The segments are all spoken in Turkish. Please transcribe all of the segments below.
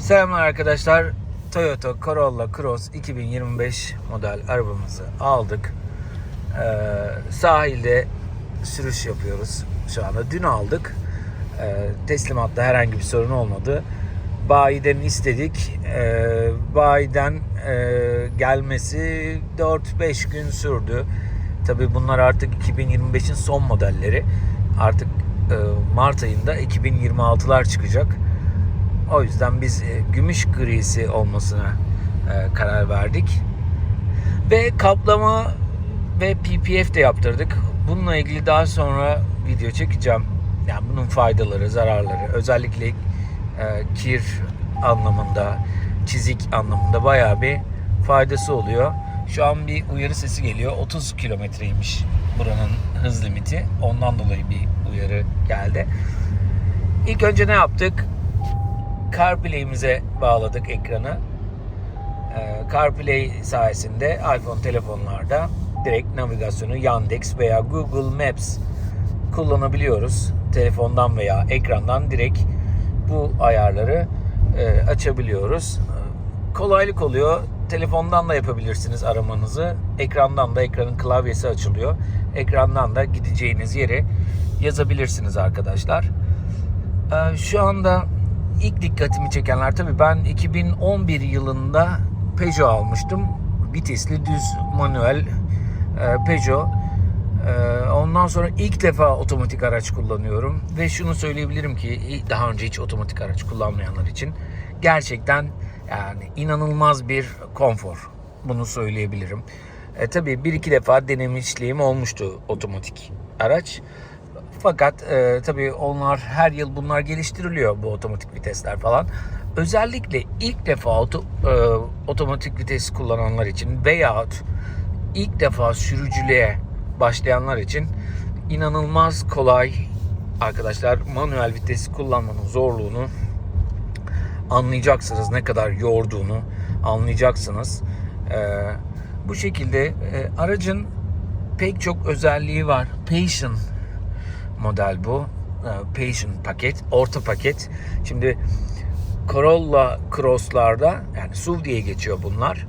Selamlar arkadaşlar. Toyota Corolla Cross 2025 model arabamızı aldık. Sahilde sürüş yapıyoruz şu anda. Dün aldık. Teslimatta herhangi bir sorun olmadı. Bayiden istedik. Bayiden gelmesi 4-5 gün sürdü. Tabii bunlar artık 2025'in son modelleri. Artık Mart ayında 2026'lar çıkacak. O yüzden biz gümüş grisi olmasına karar verdik. Ve kaplama ve PPF de yaptırdık. Bununla ilgili daha sonra video çekeceğim. Yani bunun faydaları, zararları, özellikle kir anlamında, çizik anlamında bayağı bir faydası oluyor. Şu an bir uyarı sesi geliyor. 30 kilometreymiş buranın hız limiti. Ondan dolayı bir uyarı geldi. İlk önce ne yaptık? CarPlay'imize bağladık ekranı. CarPlay sayesinde iPhone telefonlarda direkt navigasyonu Yandex veya Google Maps kullanabiliyoruz. Telefondan veya ekrandan direkt bu ayarları açabiliyoruz. Kolaylık oluyor. Telefondan da yapabilirsiniz aramanızı. Ekrandan da ekranın klavyesi açılıyor. Ekrandan da gideceğiniz yeri yazabilirsiniz arkadaşlar. Şu anda İlk dikkatimi çekenler, tabii ben 2011 yılında Peugeot almıştım. Vitesli düz manuel Peugeot. Ondan sonra ilk defa otomatik araç kullanıyorum. Ve şunu söyleyebilirim ki daha önce hiç otomatik araç kullanmayanlar için gerçekten yani inanılmaz bir konfor. Bunu söyleyebilirim. Tabii bir iki defa denemişliğim olmuştu otomatik araç. Fakat tabii onlar her yıl bunlar geliştiriliyor, bu otomatik vitesler falan. Özellikle ilk defa otomatik vites kullananlar için veyahut ilk defa sürücülüğe başlayanlar için inanılmaz kolay arkadaşlar. Manuel vitesi kullanmanın zorluğunu anlayacaksınız, ne kadar yorduğunu anlayacaksınız. Bu şekilde aracın pek çok özelliği var. Passion model bu. Passion paket, orta paket. Şimdi Corolla Cross'larda yani SUV diye geçiyor bunlar.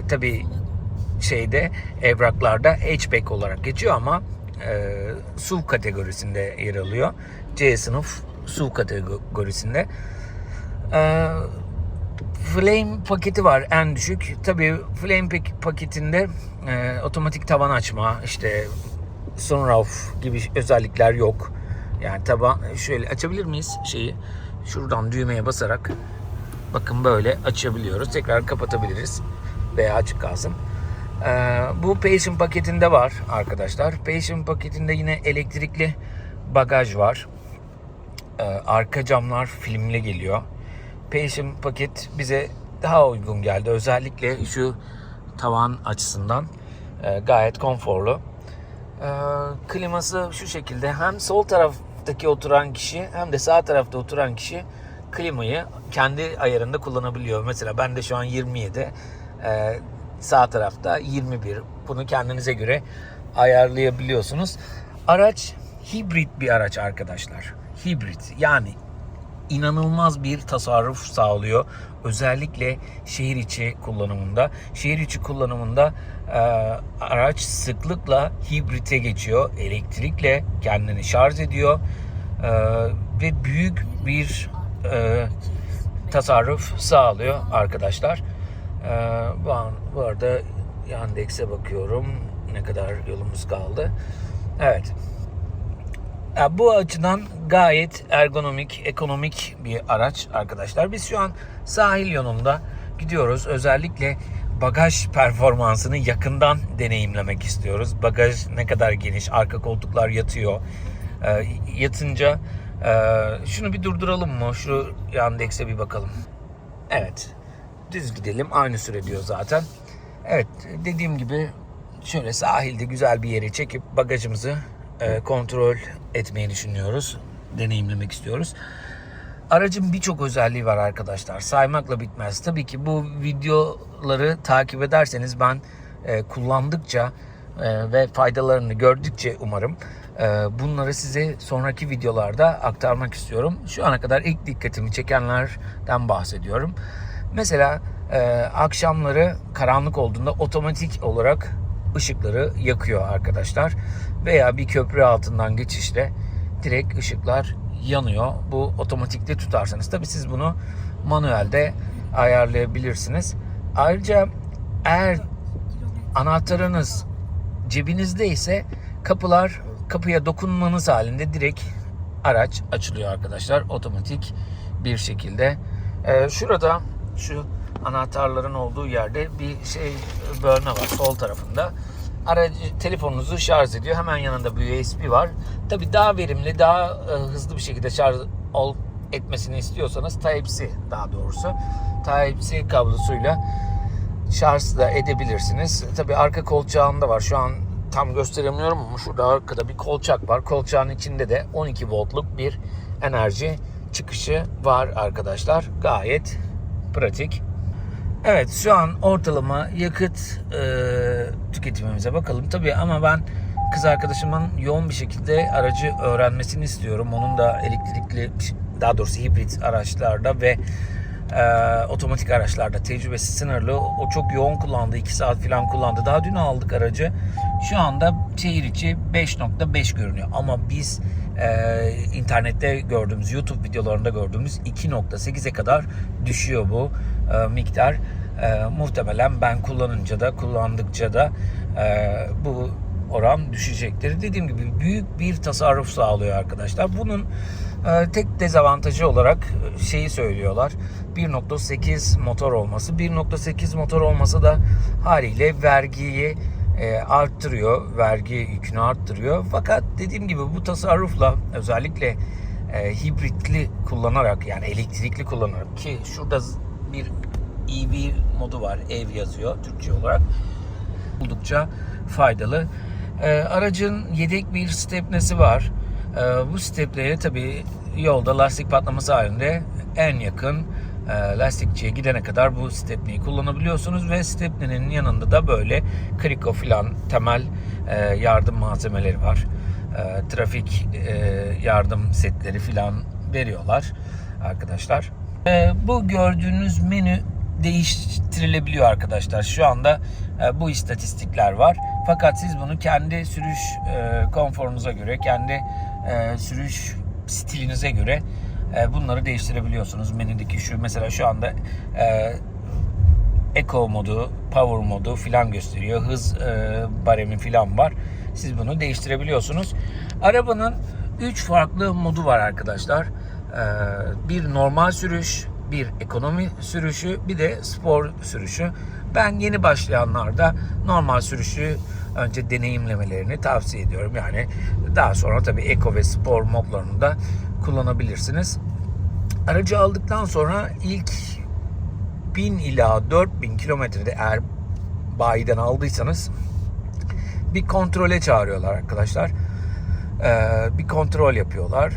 Tabii evraklarda hatchback olarak geçiyor ama SUV kategorisinde yer alıyor. C sınıf SUV kategorisinde. Flame paketi var en düşük. Tabii Flame paketinde otomatik tavan açma, işte sunroof gibi özellikler yok. Yani taban şöyle açabilir miyiz şeyi? Şuradan düğmeye basarak bakın böyle açabiliyoruz. Tekrar kapatabiliriz veya açık kalsın. Bu Passion paketinde var arkadaşlar. Passion paketinde yine elektrikli bagaj var. Arka camlar filmli geliyor. Passion paket bize daha uygun geldi. Özellikle şu tavan açısından gayet konforlu. Kliması şu şekilde, hem sol taraftaki oturan kişi hem de sağ tarafta oturan kişi klimayı kendi ayarında kullanabiliyor. Mesela ben de şu an 27, sağ tarafta 21. Bunu kendinize göre ayarlayabiliyorsunuz. Araç hibrit bir araç arkadaşlar. Hibrit yani inanılmaz bir tasarruf sağlıyor. Özellikle şehir içi kullanımında. Şehir içi kullanımında araç sıklıkla hibrite geçiyor. Elektrikle kendini şarj ediyor. Ve büyük bir tasarruf sağlıyor arkadaşlar. Bu arada Yandex'e bakıyorum. Ne kadar yolumuz kaldı. Evet. Bu açıdan gayet ergonomik, ekonomik bir araç arkadaşlar. Biz şu an sahil yolunda gidiyoruz. Özellikle bagaj performansını yakından deneyimlemek istiyoruz. Bagaj ne kadar geniş, arka koltuklar yatıyor. Yatınca şunu bir durduralım mı? Şu Yandex'e bir bakalım. Evet, düz gidelim. Aynı süre diyor zaten. Evet, dediğim gibi şöyle sahilde güzel bir yere çekip bagajımızı kontrol etmeyi düşünüyoruz. Deneyimlemek istiyoruz. Aracın birçok özelliği var arkadaşlar. Saymakla bitmez. Tabii ki bu videoları takip ederseniz ben kullandıkça ve faydalarını gördükçe umarım bunları size sonraki videolarda aktarmak istiyorum. Şu ana kadar ilk dikkatimi çekenlerden bahsediyorum. Mesela akşamları karanlık olduğunda otomatik olarak ışıkları yakıyor arkadaşlar. Veya bir köprü altından geçişte direkt ışıklar yanıyor. Bu otomatikte tutarsanız tabii siz bunu manuelde ayarlayabilirsiniz. Ayrıca eğer anahtarınız cebinizde ise kapıya dokunmanız halinde direkt araç açılıyor arkadaşlar. Otomatik bir şekilde. Şurada şu anahtarların olduğu yerde bir bölme var sol tarafında. Telefonunuzu şarj ediyor. Hemen yanında bir USB var. Tabii daha verimli, daha hızlı bir şekilde şarj etmesini istiyorsanız Type-C, daha doğrusu Type-C kablosuyla şarj da edebilirsiniz. Tabii arka kolçağında var. Şu an tam gösteremiyorum ama şurada arkada bir kolçak var. Kolçağın içinde de 12 voltluk bir enerji çıkışı var arkadaşlar. Gayet pratik. Evet, şu an ortalama yakıt tüketimimize bakalım. Tabii ama ben kız arkadaşımın yoğun bir şekilde aracı öğrenmesini istiyorum. Onun da elektrikli, daha doğrusu hibrit araçlarda ve otomatik araçlarda tecrübesi sınırlı. O çok yoğun kullandı. 2 saat falan kullandı. Daha dün aldık aracı. Şu anda şehir içi 5.5 görünüyor. Ama biz internette gördüğümüz, YouTube videolarında gördüğümüz 2.8'e kadar düşüyor bu miktar. Muhtemelen ben kullandıkça da bu oran düşecektir. Dediğim gibi büyük bir tasarruf sağlıyor arkadaşlar. Bunun tek dezavantajı olarak söylüyorlar. 1.8 motor olması. 1.8 motor olması da haliyle vergiyi arttırıyor. Vergi yükünü arttırıyor. Fakat dediğim gibi bu tasarrufla özellikle hibritli kullanarak, yani elektrikli kullanarak, ki şurada bir EV modu var. Ev yazıyor Türkçe olarak. Oldukça faydalı. Aracın yedek bir stepnesi var. Bu stepneye tabii yolda lastik patlaması halinde en yakın lastikçiye gidene kadar bu stepneyi kullanabiliyorsunuz ve stepnenin yanında da böyle kriko filan temel yardım malzemeleri var. Trafik yardım setleri filan veriyorlar arkadaşlar. Bu gördüğünüz menü değiştirilebiliyor arkadaşlar. Şu anda bu istatistikler var. Fakat siz bunu kendi sürüş konforunuza göre, kendi sürüş stilinize göre bunları değiştirebiliyorsunuz. Menüdeki mesela şu anda Eco modu, Power modu filan gösteriyor. Hız baremi filan var. Siz bunu değiştirebiliyorsunuz. Arabanın 3 farklı modu var arkadaşlar. Bir normal sürüş, bir ekonomi sürüşü, bir de spor sürüşü. Ben yeni başlayanlarda normal sürüşü önce deneyimlemelerini tavsiye ediyorum. Yani daha sonra tabii eko ve spor modlarını da kullanabilirsiniz. Aracı aldıktan sonra ilk 1000 ila 4000 kilometrede eğer bayiden aldıysanız bir kontrole çağırıyorlar arkadaşlar. Bir kontrol yapıyorlar.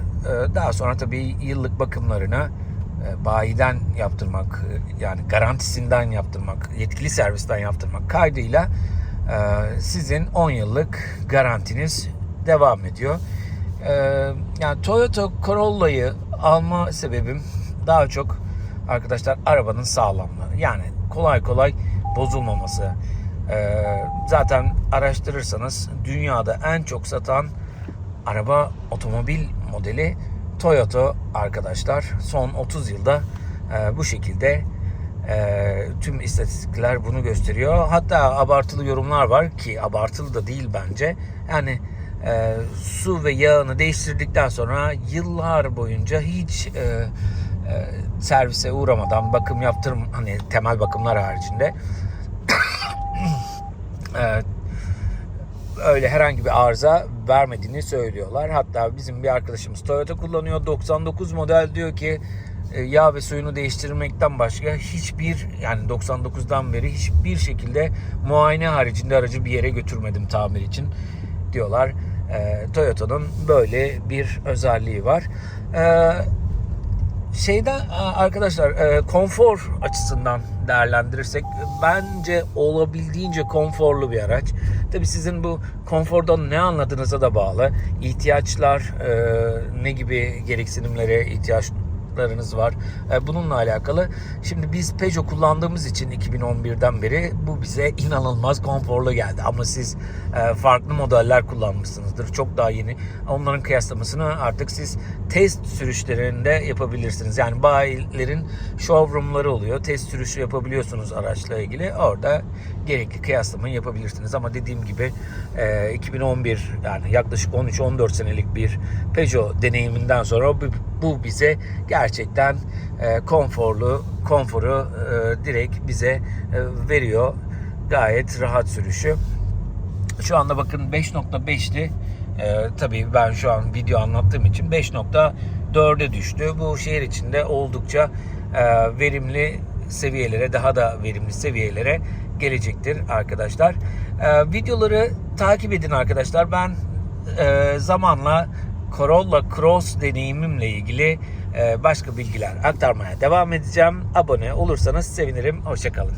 Daha sonra tabii yıllık bakımlarını bayiden yaptırmak, yani garantisinden yaptırmak, yetkili servisten yaptırmak kaydıyla sizin 10 yıllık garantiniz devam ediyor. Yani Toyota Corolla'yı alma sebebim daha çok arkadaşlar arabanın sağlamlığı. Yani kolay kolay bozulmaması. Zaten araştırırsanız dünyada en çok satan otomobil modeli Toyota arkadaşlar. Son 30 yılda bu şekilde tüm istatistikler bunu gösteriyor. Hatta abartılı yorumlar var ki abartılı da değil bence. Yani su ve yağını değiştirdikten sonra yıllar boyunca hiç servise uğramadan bakım hani temel bakımlar haricinde öyle herhangi bir arıza vermediğini söylüyorlar. Hatta bizim bir arkadaşımız Toyota kullanıyor. 99 model, diyor ki yağ ve suyunu değiştirmekten başka yani 99'dan beri hiçbir şekilde muayene haricinde aracı bir yere götürmedim tamir için diyorlar. Toyota'nın böyle bir özelliği var. Arkadaşlar konfor açısından değerlendirirsek bence olabildiğince konforlu bir araç. Tabii sizin bu konfordan ne anladığınıza da bağlı. İhtiyaçlar, ne gibi gereksinimlere ihtiyaçlarınız var. Bununla alakalı. Şimdi biz Peugeot kullandığımız için 2011'den beri bu bize inanılmaz konforlu geldi. Ama siz farklı modeller kullanmışsınızdır. Çok daha yeni. Onların kıyaslamasını artık siz test sürüşlerinde yapabilirsiniz. Yani bayilerin showroomları oluyor. Test sürüşü yapabiliyorsunuz araçla ilgili. Orada gerekli kıyaslamayı yapabilirsiniz. Ama dediğim gibi 2011 yani yaklaşık 13-14 senelik bir Peugeot deneyiminden sonra bu bize gerçekten konforu direkt bize veriyor. Gayet rahat sürüşü. Şu anda bakın 5.5'ti. Tabii ben şu an video anlattığım için 5.4'e düştü. Bu şehir içinde oldukça verimli seviyelere, daha da verimli seviyelere gelecektir arkadaşlar. Videoları takip edin arkadaşlar. Ben zamanla Corolla Cross deneyimimle ilgili başka bilgiler aktarmaya devam edeceğim. Abone olursanız sevinirim. Hoşça kalın.